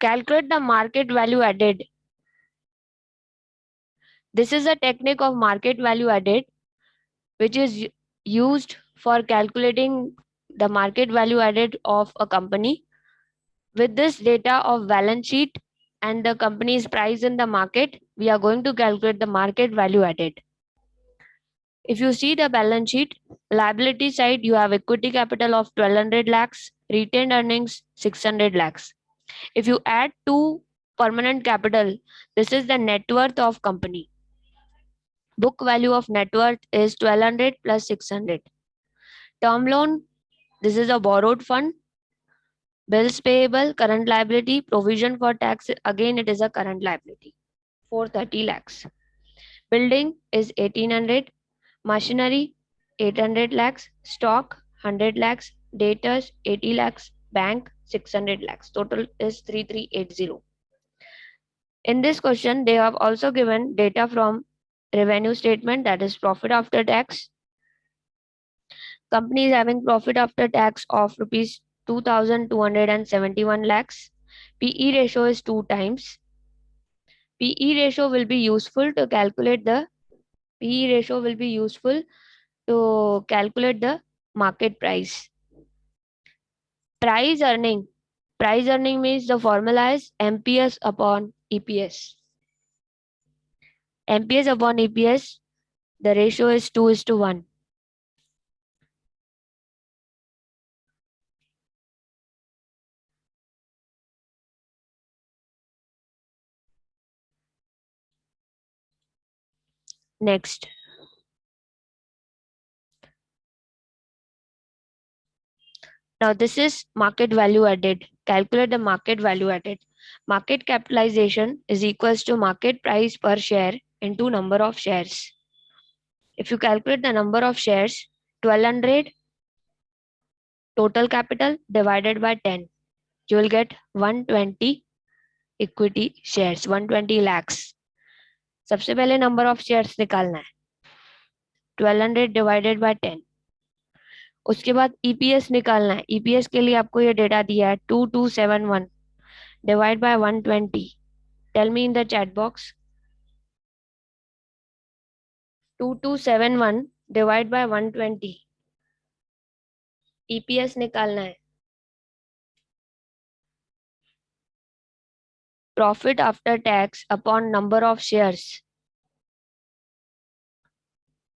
Calculate the market value added. This is a technique of market value added which is used for calculating the market value added of a company. With this data of balance sheet and the company's price in the market, we are going to calculate the market value added. If you see the balance sheet, liability side, you have equity capital of 1200 lakhs, retained earnings 600 lakhs. If you add two permanent capital, this is the net worth of company. Book value of net worth is 1200 plus 600. Term loan, this is a borrowed fund. Bills payable, current liability, provision for tax, again it is a current liability, 430 lakhs. Building is 1800, machinery 800 lakhs, stock 100 lakhs, debtors 80 lakhs, bank 600 lakhs. Total is 3380. In this question, they have also given data from revenue statement, that is profit after tax. Company is having profit after tax of rupees 2271 lakhs. PE ratio is 2 times. PE ratio will be useful to calculate the market price. Price earning means the formula is MPS upon EPS. MPS upon EPS, the ratio is 2:1. Next, now this is market value added. Calculate the market value added. Market capitalization is equals to market price per share into number of shares. If you calculate the number of shares, 1200 total capital divided by 10, you will get 120 equity shares, 120 lakhs. सबसे पहले number of shares निकालना है, 1200 divided by 10. उसके बाद EPS निकालना है. EPS के लिए आपको ये डेटा दिया है 2271 divide by 120. Tell me in the chat box. 2271 divide by 120. EPS निकालना है. Profit after tax upon number of shares.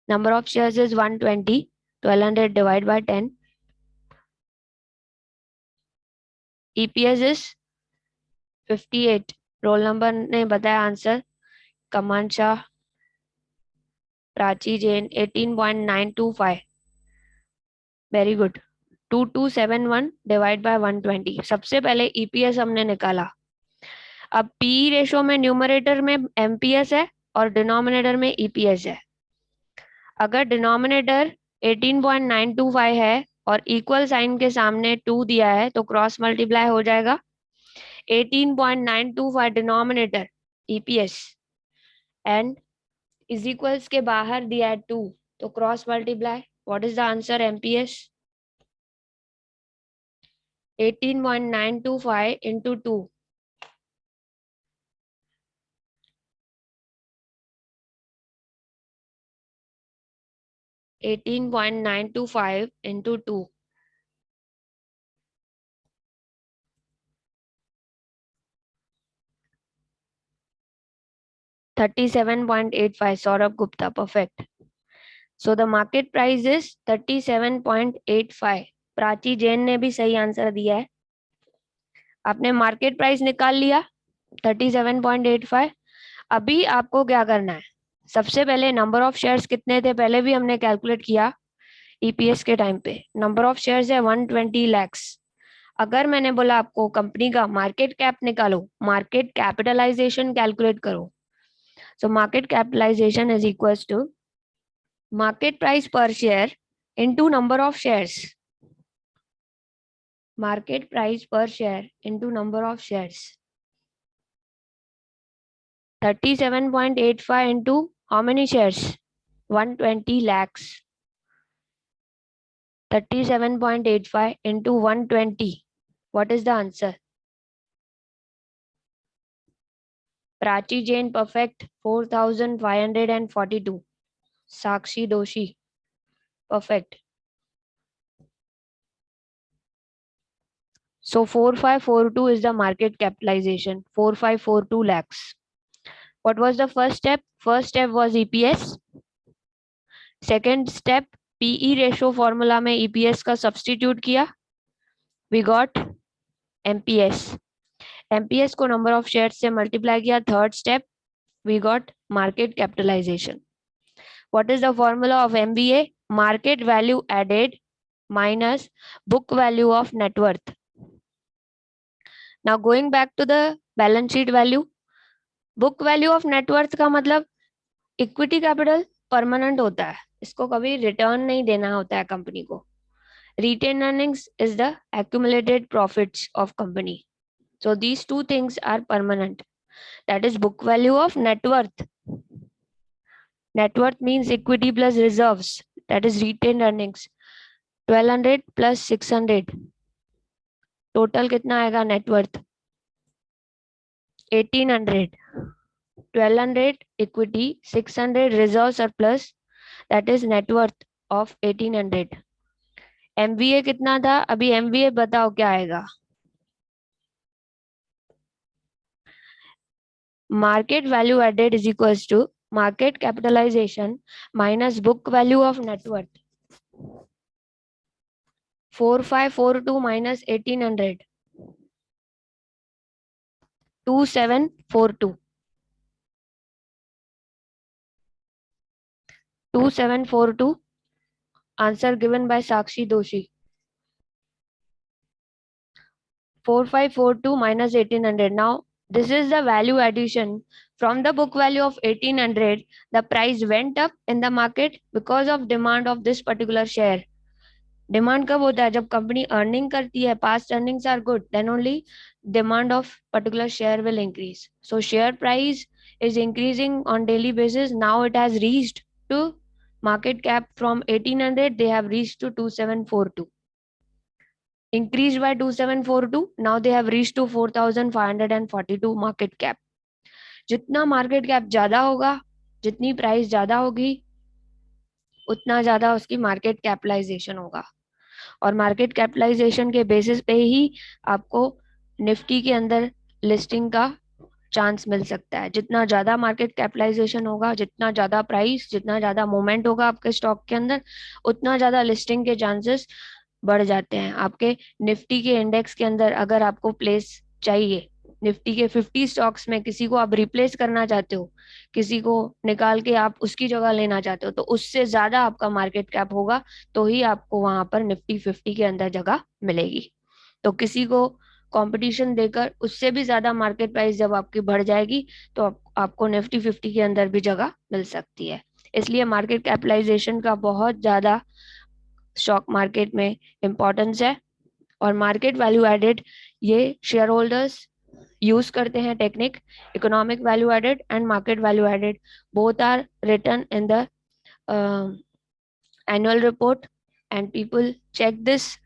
Number of shares is 120. 1200 divided by 10. EPS is 58. Roll number ने बताया answer. Kaman Shah, Prachi Jain 18.925. Very good. 2271 divide by 120. सबसे पहले EPS हमने निकाला. अब P ratio में न्यूमरेटर में एमपीएस है और डिनोमिनेटर में ईपीएस है. अगर डिनोमिनेटर 18.925 है और इक्वल साइन के सामने 2 दिया है तो क्रॉस मल्टीप्लाई हो जाएगा. 18.925 denominator EPS and is equals के बाहर दिया है 2 तो cross multiply. What is the answer? MPS 18.925 into 2. 18.925 into 2. 37.85. Saurabh Gupta, perfect. So the market price is 37.85. Prachi Jain ने भी सही आंसर दिया है. आपने मार्केट प्राइस निकाल लिया 37.85. अभी आपको क्या करना है? सबसे पहले नंबर ऑफ शेयर्स कितने थे पहले भी हमने कैलकुलेट किया ईपीएस के टाइम पे. नंबर ऑफ शेयर्स है 120 लैक्स. अगर मैंने बोला आपको कंपनी का मार्केट कैप निकालो, मार्केट कैपिटलाइजेशन कैलकुलेट करो, so market capitalization is equals to market price per share into number of shares. Market price per share into number of shares. 37.85 into how many shares? 120 lakhs. 37.85 into 120. What is the answer? Prachi Jain perfect 4542. Sakshi Doshi perfect. So 4542 is the market capitalization, 4542 lakhs. What was the first step? First step was EPS. Second step, PE ratio formula में EPS का substitute किया. We got MPS. MPS को number of shares से multiply किया. Third step, we got market capitalization. What is the formula of MVA? Market value added minus book value of net worth. Now going back to the balance sheet value, book value of net worth का मतलब equity capital permanent होता है, इसको कभी return नहीं देना होता है कंपनी को. Retained earnings is the accumulated profits of company. So these two things are permanent. That is book value of net worth. Net worth means equity plus reserves. That is retained earnings. 1200 plus 600. Total कितना आएगा net worth? 1800. 1200 equity, 600 reserve surplus. That is net worth of 1800. MVA कितना था? अभी MVA बताओ क्या आएगा? Market value added is equals to market capitalization minus book value of net worth. 4542 minus 1800. 2742. 2742. Answer given by Sakshi Doshi. 4542 minus 1800. Now this is the value addition. From the book value of 1800, the price went up in the market because of demand of this particular share. Demand कब होता है? जब company earning करती है, past earnings are good, then only demand of particular share will increase. So share price is increasing on daily basis. Now it has reached to market cap from 1800, they have reached to 2742. Increased by 2742. Now they have reached to 4542 market cap. जितना market cap ज्यादा होगा, जितनी price ज्यादा होगी, उतना ज्यादा उसकी market capitalisation होगा. और मार्केट कैपिटलाइजेशन के बेसिस पे ही आपको निफ्टी के अंदर लिस्टिंग का चांस मिल सकता है. जितना ज्यादा मार्केट कैपिटलाइजेशन होगा, जितना ज्यादा प्राइस, जितना ज्यादा मूवमेंट होगा आपके स्टॉक के अंदर, उतना ज्यादा लिस्टिंग के चांसेस बढ़ जाते हैं. आपके निफ्टी के इंडेक्स के अंदर अगर आपको प्लेस चाहिए, निफ्टी के 50 स्टॉक्स में किसी को आप रिप्लेस करना चाहते हो, किसी को निकाल के आप उसकी जगह लेना चाहते हो, तो उससे ज्यादा आपका मार्केट कैप होगा तो ही आपको वहां पर निफ्टी 50 के अंदर जगह मिलेगी. तो किसी को कंपटीशन देकर उससे भी ज्यादा मार्केट प्राइस जब आपकी बढ़ जाएगी तो आपको निफ्टी 50 के अंदर भी जगह मिल सकती है. इसलिए मार्केट कैपिटलाइजेशन का बहुत ज्यादा स्टॉक मार्केट में इम्पोर्टेंस है. और मार्केट वैल्यू एडेड ये शेयर होल्डर्स यूज करते हैं technique. Economic value added and market value added both are written in the annual report, and people check this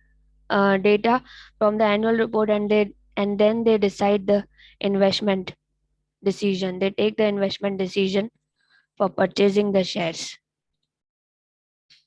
data from the annual report, and then they decide the investment decision. They take the investment decision for purchasing the shares.